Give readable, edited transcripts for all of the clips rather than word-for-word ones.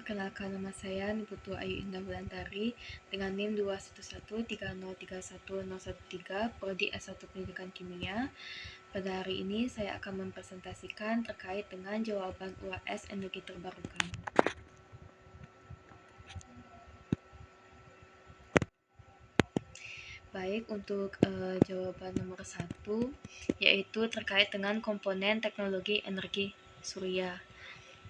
Perkenalkan, nama saya Niputu Ayu Indah Wulandari dengan NIM 21130310113 Prodi S1 Pendidikan Kimia. Pada hari ini saya akan mempresentasikan terkait dengan jawaban UAS energi terbarukan. Baik, untuk jawaban nomor 1 yaitu terkait dengan komponen teknologi energi surya.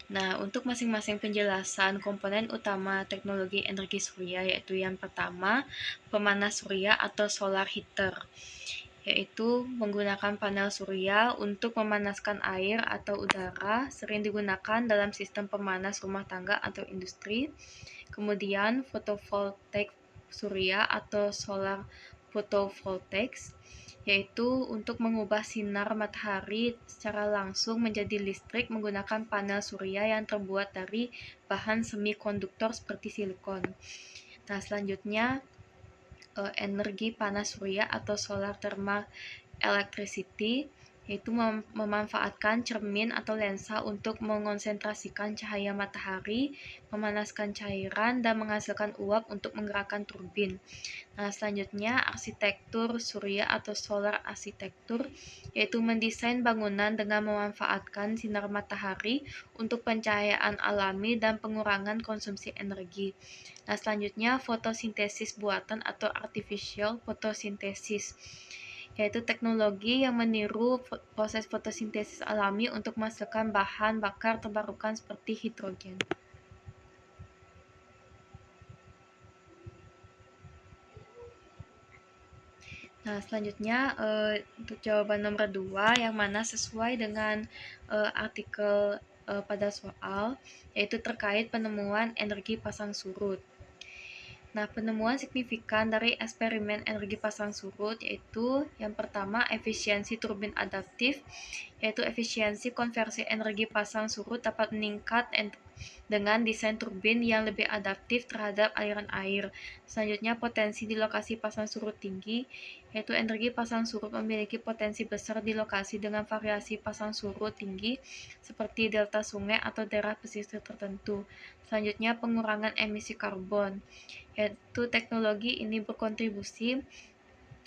Nah, untuk masing-masing penjelasan komponen utama teknologi energi surya, yaitu yang pertama, pemanas surya atau solar heater, yaitu menggunakan panel surya untuk memanaskan air atau udara, sering digunakan dalam sistem pemanas rumah tangga atau industri. Kemudian, photovoltaik surya atau solar photovoltaics, yaitu untuk mengubah sinar matahari secara langsung menjadi listrik menggunakan panel surya yang terbuat dari bahan semikonduktor seperti silikon. Nah, selanjutnya energi panas surya atau solar thermal electricity, yaitu memanfaatkan cermin atau lensa untuk mengonsentrasikan cahaya matahari, memanaskan cairan, dan menghasilkan uap untuk menggerakkan turbin. Nah, selanjutnya arsitektur surya atau solar arsitektur, yaitu mendesain bangunan dengan memanfaatkan sinar matahari untuk pencahayaan alami dan pengurangan konsumsi energi. Nah, selanjutnya fotosintesis buatan atau artificial photosynthesis, yaitu teknologi yang meniru proses fotosintesis alami untuk menghasilkan bahan bakar terbarukan seperti hidrogen. Nah, selanjutnya untuk jawaban nomor 2 yang mana sesuai dengan artikel pada soal, yaitu terkait penemuan energi pasang surut. Nah, penemuan signifikan dari eksperimen energi pasang surut yaitu yang pertama efisiensi turbin adaptif, yaitu efisiensi konversi energi pasang surut dapat meningkat dengan desain turbin yang lebih adaptif terhadap aliran air. Selanjutnya, potensi di lokasi pasang surut tinggi, yaitu energi pasang surut memiliki potensi besar di lokasi dengan variasi pasang surut tinggi seperti delta sungai atau daerah pesisir tertentu. Selanjutnya, pengurangan emisi karbon, yaitu teknologi ini berkontribusi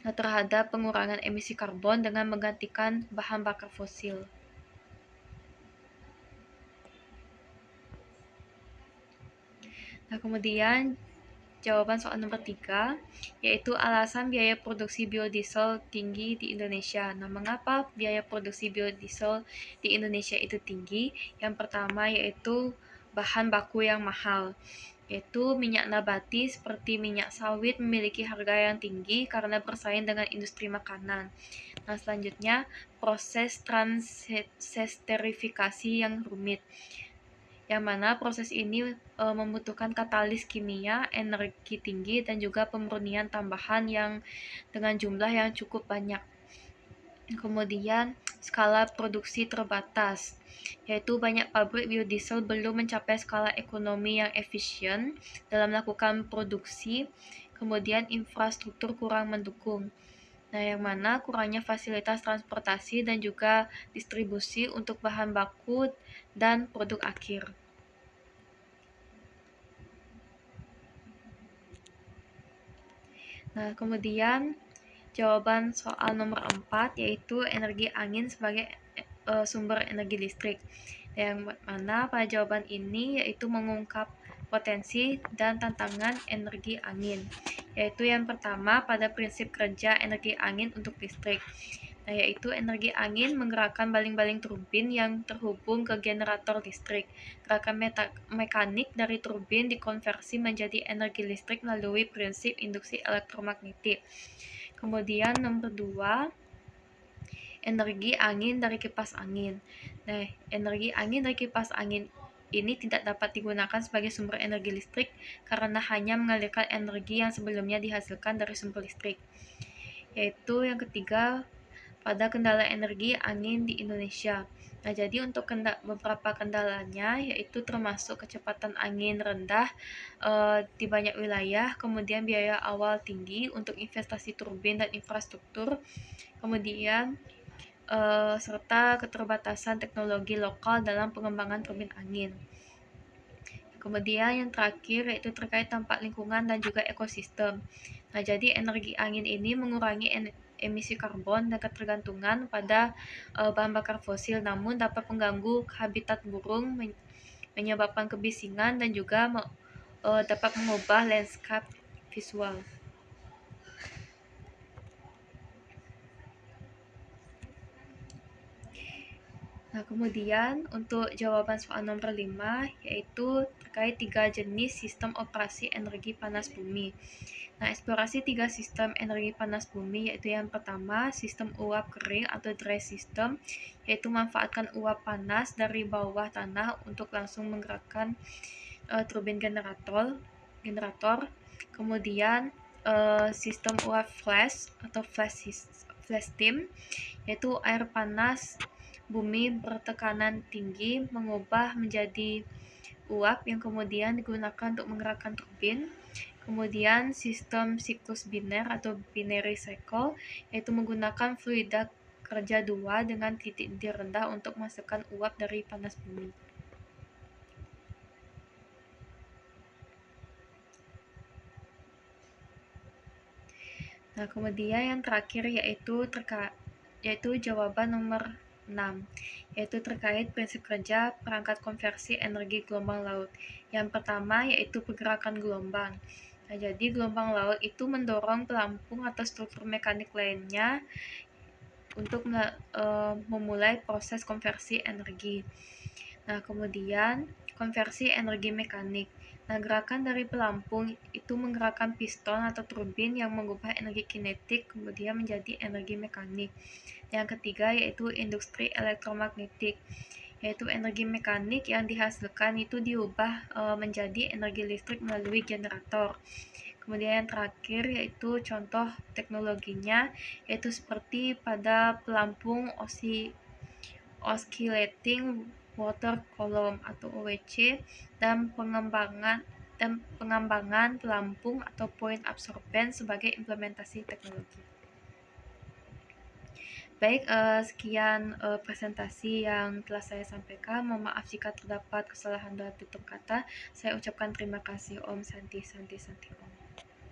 terhadap pengurangan emisi karbon dengan menggantikan bahan bakar fosil. Nah, kemudian jawaban soal nomor 3, yaitu alasan biaya produksi biodiesel tinggi di Indonesia. Nah, mengapa biaya produksi biodiesel di Indonesia itu tinggi? Yang pertama yaitu bahan baku yang mahal, yaitu minyak nabati seperti minyak sawit memiliki harga yang tinggi karena bersaing dengan industri makanan. Nah, selanjutnya proses transesterifikasi yang rumit, yang mana proses ini membutuhkan katalis kimia, energi tinggi, dan juga pemurnian tambahan yang dengan jumlah yang cukup banyak. Kemudian skala produksi terbatas, yaitu banyak pabrik biodiesel belum mencapai skala ekonomi yang efisien dalam melakukan produksi. Kemudian infrastruktur kurang mendukung. Nah, yang mana kurangnya fasilitas transportasi dan juga distribusi untuk bahan baku dan produk akhir. Nah, kemudian jawaban soal nomor 4 yaitu energi angin sebagai sumber energi listrik. Yang mana pada jawaban ini yaitu mengungkap potensi dan tantangan energi angin. Yaitu yang pertama pada prinsip kerja energi angin untuk listrik. Nah, yaitu energi angin menggerakkan baling-baling turbin yang terhubung ke generator listrik. Gerakan mekanik dari turbin dikonversi menjadi energi listrik melalui prinsip induksi elektromagnetik. Kemudian nomor 2, energi angin dari kipas angin. Nah, energi angin dari kipas angin ini tidak dapat digunakan sebagai sumber energi listrik karena hanya mengalirkan energi yang sebelumnya dihasilkan dari sumber listrik. Yaitu yang ketiga, pada kendala energi angin di Indonesia. Nah, jadi untuk beberapa kendalanya yaitu termasuk kecepatan angin rendah di banyak wilayah, kemudian biaya awal tinggi untuk investasi turbin dan infrastruktur, kemudian serta keterbatasan teknologi lokal dalam pengembangan turbin angin. Kemudian yang terakhir yaitu terkait dampak lingkungan dan juga ekosistem. Nah, jadi energi angin ini mengurangi emisi karbon dan ketergantungan pada bahan bakar fosil, namun dapat mengganggu habitat burung, menyebabkan kebisingan dan juga dapat mengubah landscape visual. Nah, kemudian untuk jawaban soal nomor 5 yaitu terkait 3 jenis sistem operasi energi panas bumi. Nah, eksplorasi 3 sistem energi panas bumi yaitu yang pertama, sistem uap kering atau dry system, yaitu memanfaatkan uap panas dari bawah tanah untuk langsung menggerakkan turbin generator. Kemudian sistem uap flash atau flash steam, yaitu air panas bumi bertekanan tinggi mengubah menjadi uap yang kemudian digunakan untuk menggerakkan turbin. Kemudian sistem siklus biner atau binary cycle, yaitu menggunakan fluida kerja dua dengan titik di rendah untuk memasukkan uap dari panas bumi. Nah, kemudian yang terakhir yaitu jawaban nomor 6, yaitu terkait prinsip kerja perangkat konversi energi gelombang laut. Yang pertama yaitu pergerakan gelombang. Nah, jadi gelombang laut itu mendorong pelampung atau struktur mekanik lainnya untuk memulai proses konversi energi. Nah, kemudian konversi energi mekanik. Nah, gerakan dari pelampung itu menggerakkan piston atau turbin yang mengubah energi kinetik kemudian menjadi energi mekanik. Yang ketiga yaitu industri elektromagnetik, yaitu energi mekanik yang dihasilkan itu diubah menjadi energi listrik melalui generator. Kemudian yang terakhir yaitu contoh teknologinya, yaitu seperti pada pelampung oscillating water column atau OWC dan pengembangan pelampung atau point absorbent sebagai implementasi teknologi. Baik, sekian presentasi yang telah saya sampaikan. Mohon maaf jika terdapat kesalahan dalam tutur kata. Saya ucapkan terima kasih. Om Santi Santi Santi Om.